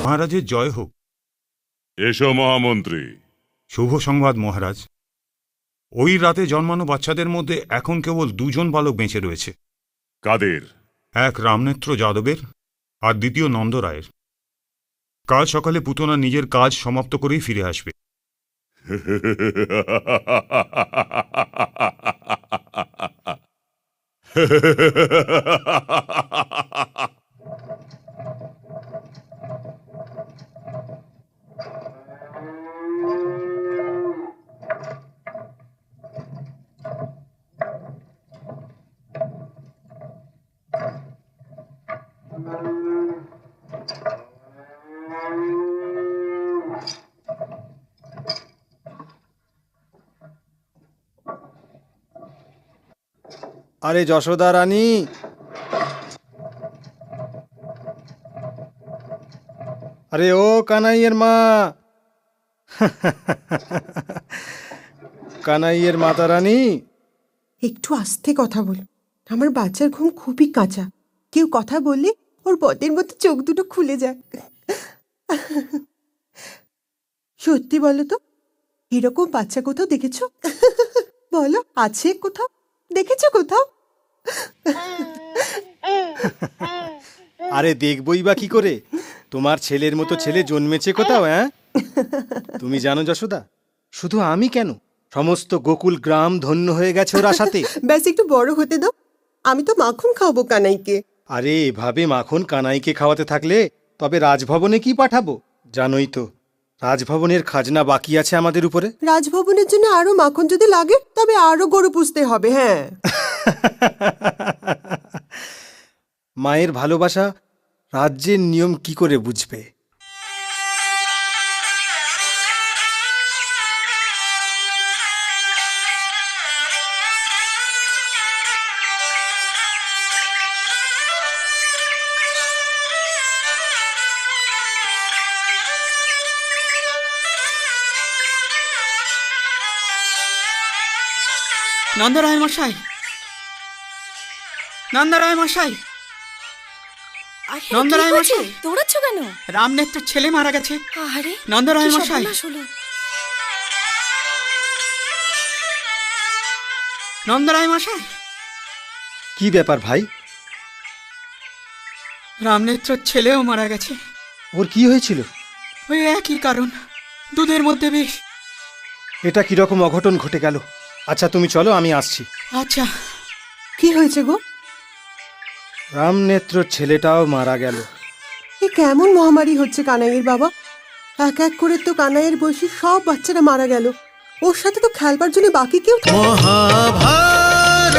মহারাজের জয় হোক। এসো মহামন্ত্রী। শুভ সংবাদ মহারাজ। ওই রাতে জন্মানো বাচ্চাদের মধ্যে এখন কেবল 2 জন বালক বেঁচে রয়েছে। কাদের? এক রামনেত্র যাদবের আর দ্বিতীয় নন্দরায়ের। কাল সকালে পুতনা নিজের কাজ সমাপ্ত করেই ফিরে আসবে। আরে যশোদা রানী, আরে ও কানাইয়ের মা, কানাইয়ের মাতা রানী। একটু আস্তে কথা বল, আমার বাচ্চার ঘুম খুবই কাঁচা। কেউ কথা বললে ওর বদের মতো চোখ দুটো খুলে যায়। সত্যি বলো তো, এরকম বাচ্চা কোথাও দেখেছো? বলো, আছে কোথাও? দেখেছো কোথাও? আরে দেখবই বা কি করে, তোমার ছেলের মতো ছেলে জন্মেছে কোথাও? হ্যাঁ, তুমি জানো যশোদা, শুধু আমি কেন, সমস্ত গোকুল গ্রাম ধন্য হয়ে গেছে ওর আশাতে। ব্যাস একটু বড় হতে দাও, আমি তো মাখন খাওয়াবো কানাইকে। আরে এভাবে মাখন কানাইকে খাওয়াতে থাকলে তবে রাজভবনে কি পাঠাবো? জানোই তো, রাজভবনের খাজনা বাকি আছে আমাদের উপরে। রাজভবনের জন্য আরো মাখন যদি লাগে তবে আরো গরু পুষতে হবে। হ্যাঁ, মায়ের ভালোবাসা রাজ্যের নিয়ম কি করে বুঝবে? নন্দরায় মশাই, নন্দরায় মশাই, নন্দরায় মশাই, দৌড়াচ্ছ কেন? রামনেত্রের ছেলে মারা গেছে। আরে নন্দরায় মশাই, নন্দরায় মশাই। কি ব্যাপার ভাই? রামনেত্রের ছেলেও মারা গেছে। ওর কি হয়েছিল? ওই একই কারণ, দুধের মধ্যে বিষ। এটা কিরকম অঘটন ঘটে গেল? আচ্ছা তুমি চলো, আমি আসছি। আচ্ছা। কি হয়েছে গো? রামনেত্র ছেলেটাও মারা গেল। এ কেমন মহামারী হচ্ছে কানাইয়ের বাবা? এক এক করে তো কানাইয়ের বয়সী সব বাচ্চারা মারা গেল। ওর সাথে তো খেলবার জন্য বাকি কেউ। মহাভারত।